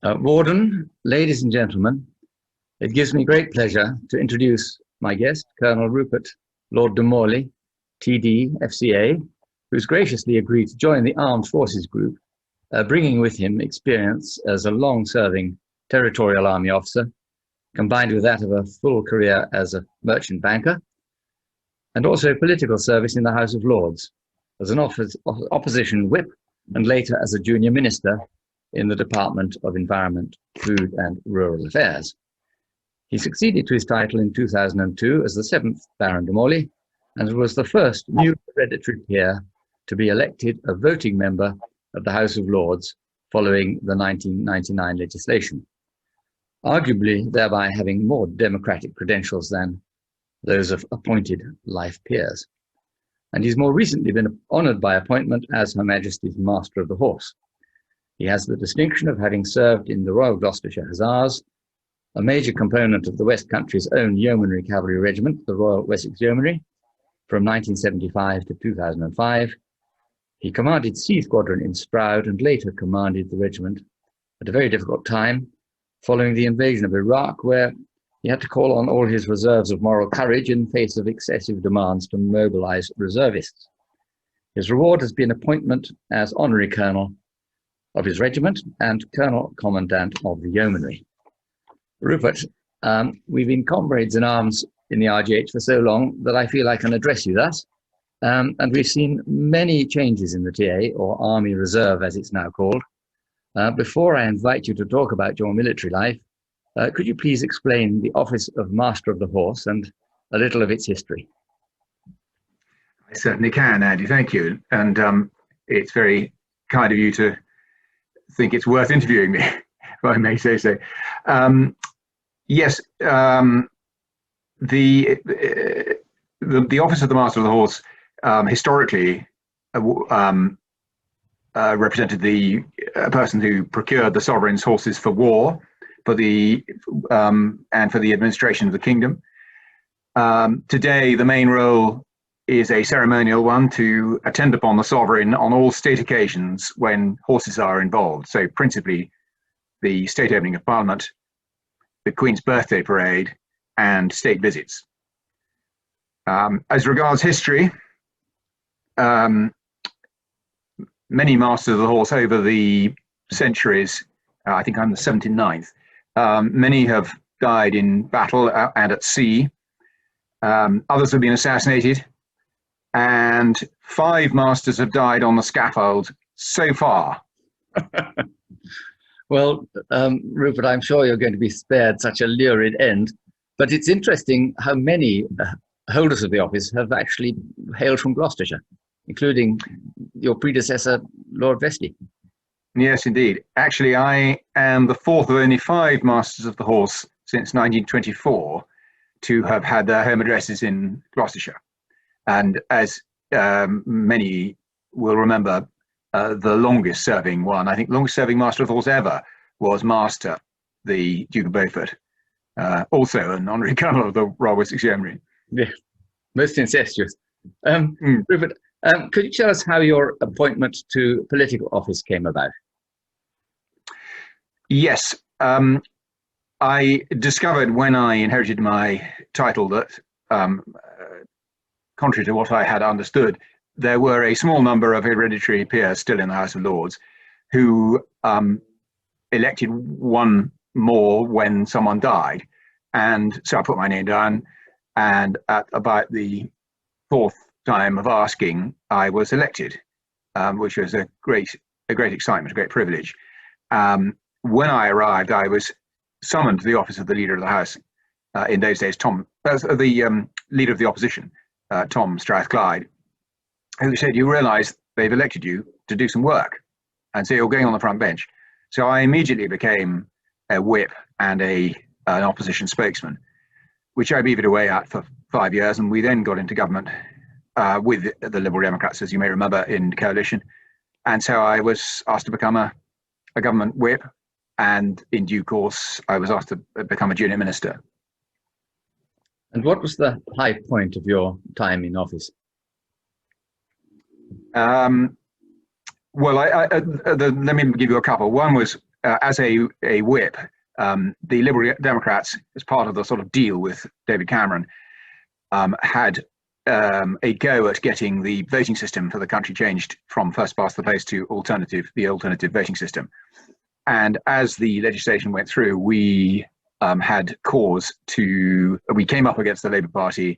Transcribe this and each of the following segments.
Warden, ladies and gentlemen, it gives me great pleasure to introduce my guest, Colonel Rupert Lord de Mauley, TD, FCA, who's graciously agreed to join the Armed Forces Group, bringing with him experience as a long-serving territorial army officer, combined with that of a full career as a merchant banker, and also political service in the House of Lords, as an opposition whip, and later as a junior minister in the Department of Environment, Food and Rural Affairs. He succeeded to his title in 2002 as the 7th Baron de Mauley, and was the first new hereditary peer to be elected a voting member of the House of Lords following the 1999 legislation, arguably thereby having more democratic credentials than those of appointed life peers. And he's more recently been honoured by appointment as Her Majesty's Master of the Horse. He has the distinction of having served in the Royal Gloucestershire Hussars, a major component of the West Country's own yeomanry cavalry regiment, the Royal Wessex Yeomanry, from 1975 to 2005. He commanded C Squadron in Stroud and later commanded the regiment at a very difficult time following the invasion of Iraq, where he had to call on all his reserves of moral courage in face of excessive demands to mobilize reservists. His reward has been appointment as Honorary Colonel of his regiment and Colonel Commandant of the Yeomanry. Rupert, we've been comrades in arms in the RGH for so long that I feel I can address you thus. And we've seen many changes in the TA, or Army Reserve as it's now called. Before I invite you to talk about your military life, could you please explain the office of Master of the Horse and a little of its history? I certainly can, Andy, thank you. And it's very kind of you to think it's worth interviewing me, if I may say so. Yes, the office of the Master of the Horse historically represented the person who procured the sovereign's horses for war, for the and for the administration of the kingdom. Today, the main role is a ceremonial one, to attend upon the sovereign on all state occasions when horses are involved. So principally the state opening of Parliament, the Queen's birthday parade, and state visits. As regards history, many Masters of the Horse over the centuries, I think I'm the 79th, many have died in battle and at sea. Others have been assassinated, and 5 masters have died on the scaffold so far. Well, Rupert, I'm sure you're going to be spared such a lurid end, but it's interesting how many holders of the office have actually hailed from Gloucestershire, including your predecessor, Lord Vesey. Yes, indeed. Actually, I am the 4th of only 5 Masters of the Horse since 1924 to have had their home addresses in Gloucestershire. And as many will remember, the longest serving one, I think longest serving Master of the Horse ever, was Master, the Duke of Beaufort, also an Honorary Colonel of the Royal Wessex Yeomanry. Yeah, most incestuous. Rupert, could you tell us how your appointment to political office came about? Yes, I discovered when I inherited my title that, contrary to what I had understood, there were a small number of hereditary peers still in the House of Lords who elected one more when someone died. And so I put my name down, and at about the 4th time of asking, I was elected, which was a great excitement, a great privilege. When I arrived, I was summoned to the office of the Leader of the House. In those days, the Leader of the Opposition, Tom Strathclyde, who said, "You realise they've elected you to do some work, and so you're going on the front bench." So I immediately became a whip and an opposition spokesman, which I beavered away at for 5 years, and we then got into government with the Liberal Democrats, as you may remember, in coalition. And so I was asked to become a government whip, and in due course I was asked to become a junior minister. And what was the high point of your time in office? Well, let me give you a couple. One was as a whip, the Liberal Democrats, as part of the sort of deal with David Cameron, had a go at getting the voting system for the country changed from first past the post to the alternative voting system. And as the legislation went through, we had cause to, we came up against the Labour Party,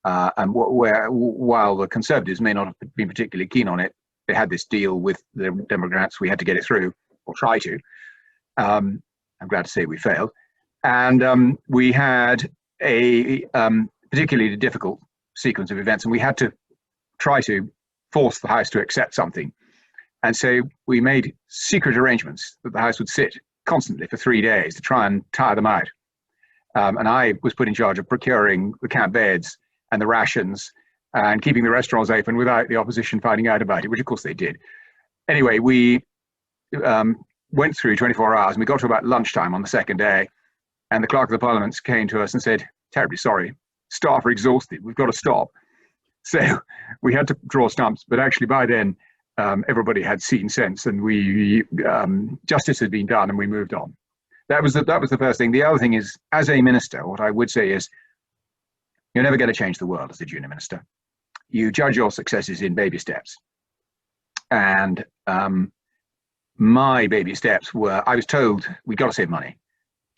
and while the Conservatives may not have been particularly keen on it, they had this deal with the Democrats. We had to get it through, or try to. I'm glad to say we failed. And we had a particularly difficult sequence of events, and we had to try to force the House to accept something. And so we made secret arrangements that the House would sit constantly for 3 days to try and tire them out. And I was put in charge of procuring the camp beds and the rations and keeping the restaurants open without the opposition finding out about it, which of course they did. Anyway, we went through 24 hours, and we got to about lunchtime on the second day, and the Clerk of the Parliament came to us and said, "Terribly sorry, staff are exhausted, we've got to stop." So we had to draw stumps, but actually by then everybody had seen sense, and we justice had been done, and we moved on. That was the first thing. The other thing is, as a minister, what I would say is, you're never going to change the world as a junior minister. You judge your successes in baby steps. And my baby steps were, I was told we got to save money.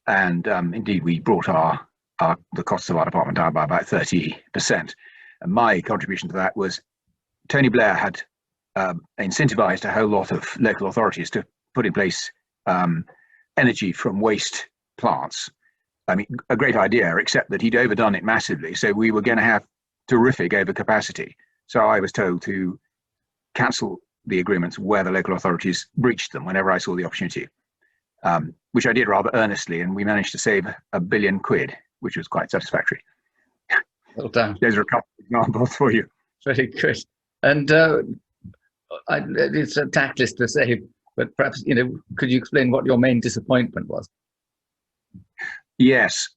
And indeed, we brought the costs of our department down by about 30%. And my contribution to that was Tony Blair had incentivized a whole lot of local authorities to put in place energy from waste plants. I mean, a great idea, except that he'd overdone it massively. So we were going to have terrific overcapacity. So I was told to cancel the agreements where the local authorities breached them whenever I saw the opportunity, which I did rather earnestly, and we managed to save £1 billion, which was quite satisfactory. Well done. Those are a couple of examples for you. Very good. And it's tactless to say, but perhaps, could you explain what your main disappointment was? Yes.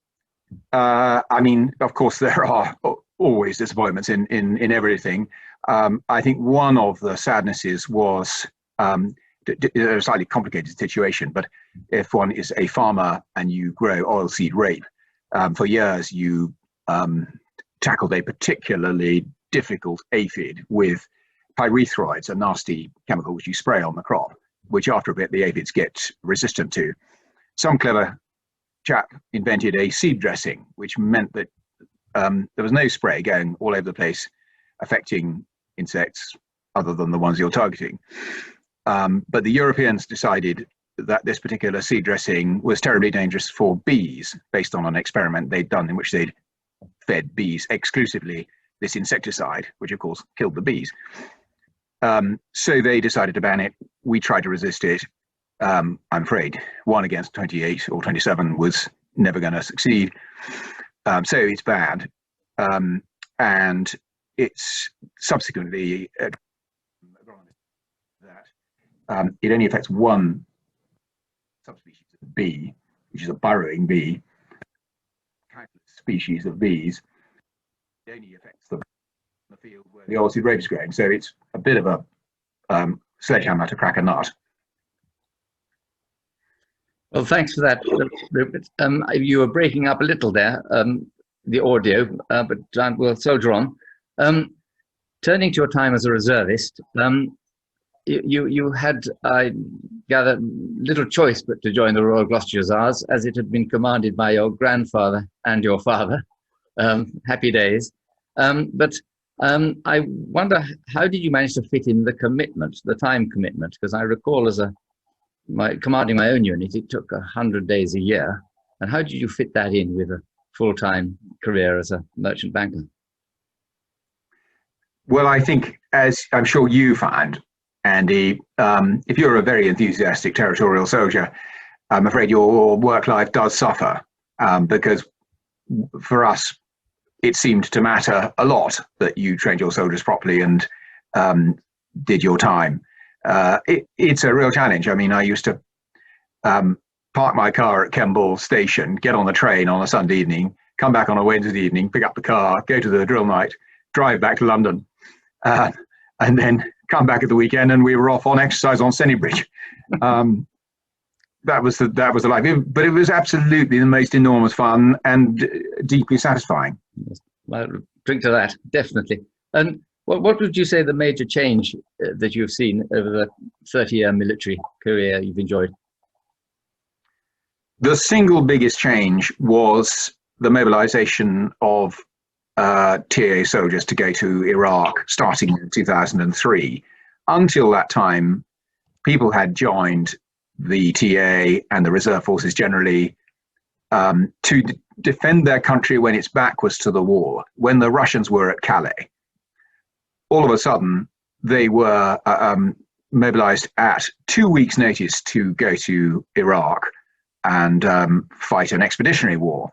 I mean, of course, there are always disappointments in everything. I think one of the sadnesses was a slightly complicated situation, but if one is a farmer and you grow oilseed rape, for years you tackled a particularly difficult aphid with pyrethroids, a nasty chemical which you spray on the crop, which after a bit the aphids get resistant to. Some clever chap invented a seed dressing, which meant that there was no spray going all over the place affecting insects other than the ones you're targeting. But the Europeans decided that this particular seed dressing was terribly dangerous for bees, based on an experiment they'd done in which they'd fed bees exclusively this insecticide, which of course killed the bees. So they decided to ban it. We tried to resist it. I'm afraid 1 against 28 or 27 was never going to succeed. So it's bad. And it's subsequently that it only affects one subspecies of bee, which is a burrowing bee. Countless species of bees. It only affects the field where the oilseed rape is growing. So it's a bit of a sledgehammer to crack a nut. Well, thanks for that, Rupert. You were breaking up a little there, the audio, but we'll soldier on. Turning to your time as a reservist, you had, I gather, little choice but to join the Royal Gloucestershire Hussars, as it had been commanded by your grandfather and your father. Happy days. But I wonder, how did you manage to fit in the commitment, the time commitment? Because I recall as commanding my own unit, it took 100 days a year. And how did you fit that in with a full-time career as a merchant banker? Well, I think, as I'm sure you find, Andy, if you're a very enthusiastic territorial soldier, I'm afraid your work life does suffer, because for us, it seemed to matter a lot that you trained your soldiers properly and did your time. It's a real challenge. I mean, I used to park my car at Kemble Station, get on the train on a Sunday evening, come back on a Wednesday evening, pick up the car, go to the drill night, drive back to London, and then come back at the weekend, and we were off on exercise on Sennybridge. that was the life. But it was absolutely the most enormous fun and deeply satisfying. Yes. Well, drink to that, definitely. And what would you say the major change that you've seen over the 30-year military career you've enjoyed? The single biggest change was the mobilization of TAA soldiers to go to Iraq starting in 2003. Until that time, people had joined the TA and the reserve forces generally to defend their country when its back was to the wall. When the Russians were at Calais, all of a sudden they were mobilized at 2 weeks' notice to go to Iraq and fight an expeditionary war.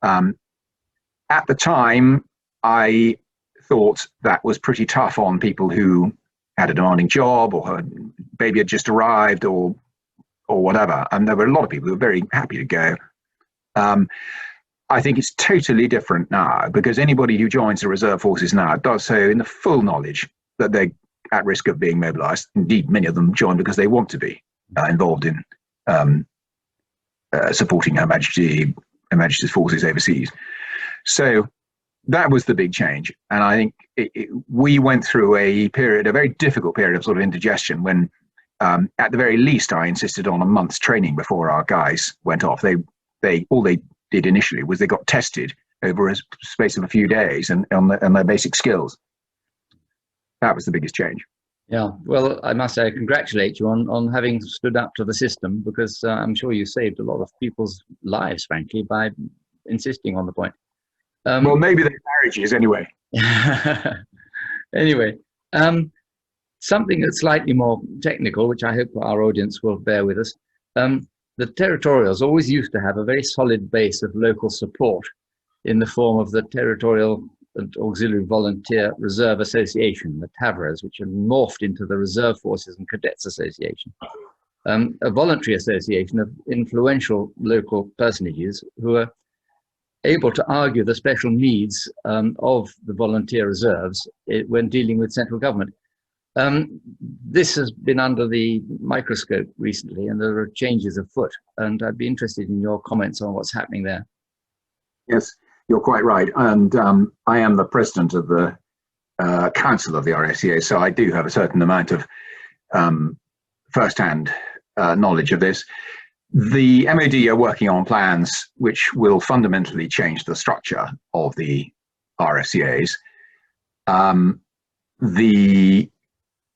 At the time, I thought that was pretty tough on people who had a demanding job, or her baby had just arrived, or whatever. And there were a lot of people who were very happy to go. I think it's totally different now, because anybody who joins the reserve forces now does so in the full knowledge that they're at risk of being mobilized. Indeed, many of them join because they want to be involved in supporting Her Majesty's forces overseas. So that was the big change. And I think we went through a very difficult period of sort of indigestion when, at the very least, I insisted on a month's training before our guys went off. All they did initially was they got tested over a space of a few days and on their basic skills. That was the biggest change. Yeah, well, I must say, I congratulate you on having stood up to the system, because I'm sure you saved a lot of people's lives, frankly, by insisting on the point. Well, maybe their marriages anyway. Anyway, something that's slightly more technical, which I hope our audience will bear with us. The territorials always used to have a very solid base of local support in the form of the Territorial and Auxiliary Volunteer Reserve Association, the TAVRAs, which have morphed into the Reserve Forces and Cadets Association, a voluntary association of influential local personages who are able to argue the special needs of the volunteer reserves when dealing with central government. This has been under the microscope recently, and there are changes afoot, and I'd be interested in your comments on what's happening there. Yes, you're quite right. And I am the president of the council of the RFCA, so I do have a certain amount of first-hand knowledge of this. The MOD are working on plans which will fundamentally change the structure of the RFCAs. The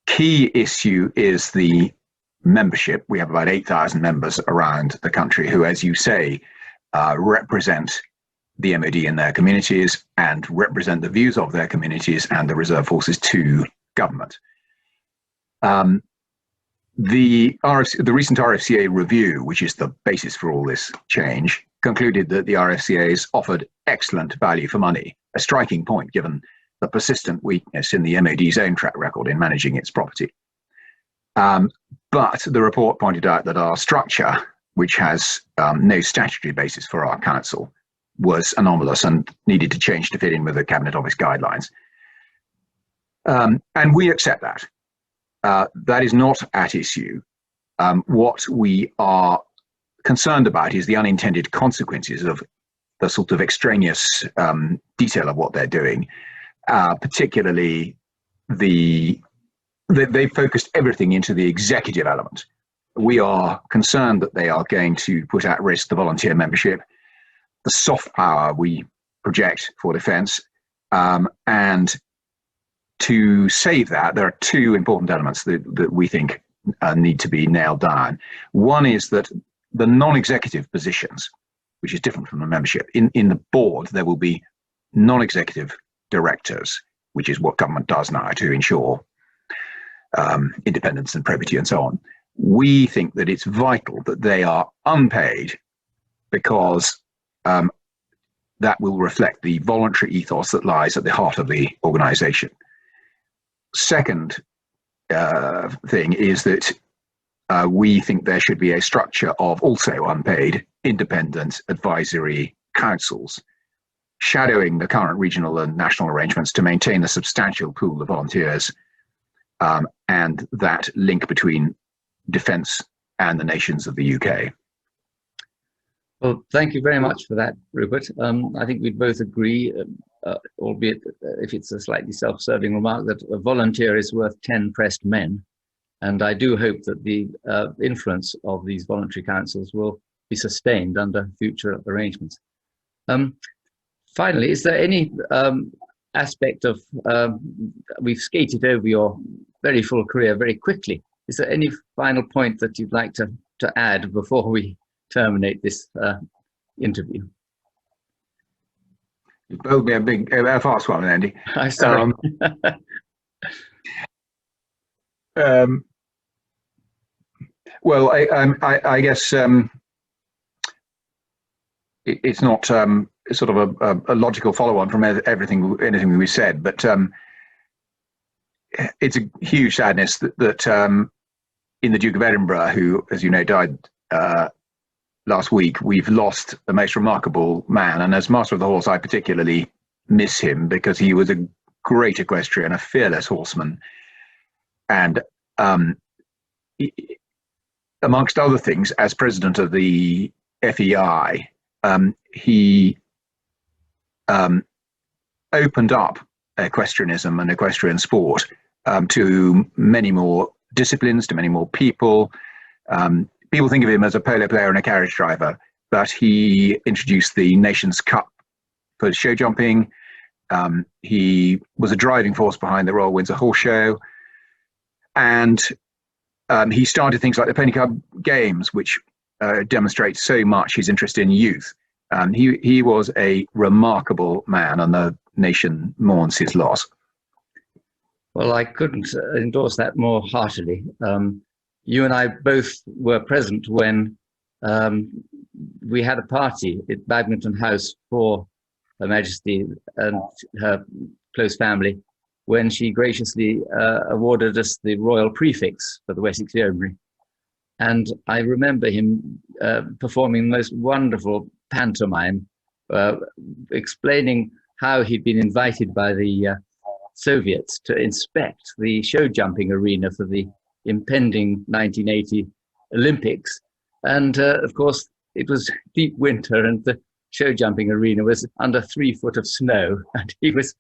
key issue is the membership. We have about 8,000 members around the country who, as you say, represent the MOD in their communities and represent the views of their communities and the reserve forces to government. The recent RFCA review, which is the basis for all this change, concluded that the RFCAs offered excellent value for money, a striking point given the persistent weakness in the MOD's own track record in managing its property. But the report pointed out that our structure, which has no statutory basis for our council, was anomalous and needed to change to fit in with the Cabinet Office guidelines. And we accept that. That is not at issue. What we are concerned about is the unintended consequences of the sort of extraneous detail of what they're doing. Particularly they focused everything into the executive element. We are concerned that they are going to put at risk the volunteer membership, the soft power we project for defence, and to save that, there are two important elements that we think need to be nailed down. One is that the non-executive positions, which is different from the membership, in the board there will be non-executive directors, which is what government does now to ensure independence and probity and so on. We think that it's vital that they are unpaid, because that will reflect the voluntary ethos that lies at the heart of the organisation. Second thing is that we think there should be a structure of also unpaid independent advisory councils, shadowing the current regional and national arrangements to maintain a substantial pool of volunteers, and that link between defence and the nations of the UK. Well, thank you very much for that, Rupert. I think we'd both agree, albeit if it's a slightly self-serving remark, that a volunteer is worth 10 pressed men. And I do hope that the influence of these voluntary councils will be sustained under future arrangements. Finally, is there any aspect of, we've skated over your very full career very quickly. Is there any final point that you'd like to add before we terminate this interview? You both be a fast one, Andy. I'm sorry. Well, I guess it's not sort of a logical follow-on from anything we said, but it's a huge sadness that in the Duke of Edinburgh, who, as you know, died last week, we've lost a most remarkable man. And as Master of the Horse, I particularly miss him because he was a great equestrian, a fearless horseman. And amongst other things, as president of the FEI, he opened up equestrianism and equestrian sport to many more disciplines, to many more people. People think of him as a polo player and a carriage driver, but he introduced the Nations Cup for show jumping. He was a driving force behind the Royal Windsor Horse Show. And he started things like the Pony Club Games, which demonstrate so much his interest in youth. He was a remarkable man, and the nation mourns his loss. Well, I couldn't endorse that more heartily. You and I both were present when we had a party at Badminton House for Her Majesty and her close family, when she graciously awarded us the royal prefix for the Wessex Yeomanry. And I remember him performing the most wonderful pantomime, explaining how he'd been invited by the Soviets to inspect the show jumping arena for the impending 1980 Olympics. And of course, it was deep winter and the show jumping arena was under 3 foot of snow. And he was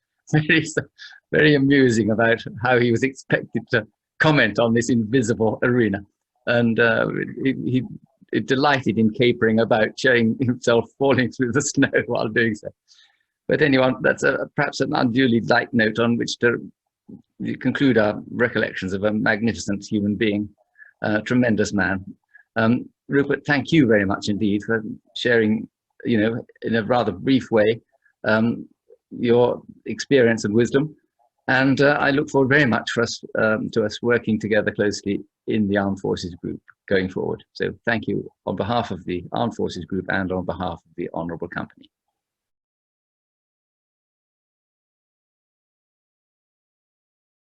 very amusing about how he was expected to comment on this invisible arena. And he delighted in capering about, showing himself falling through the snow while doing so. But anyway, that's perhaps an unduly light note on which to conclude our recollections of a magnificent human being, a tremendous man. Rupert, thank you very much indeed for sharing, in a rather brief way, your experience and wisdom. And I look forward very much to us working together closely in the Armed Forces Group going forward. So thank you on behalf of the Armed Forces Group and on behalf of the Honourable Company.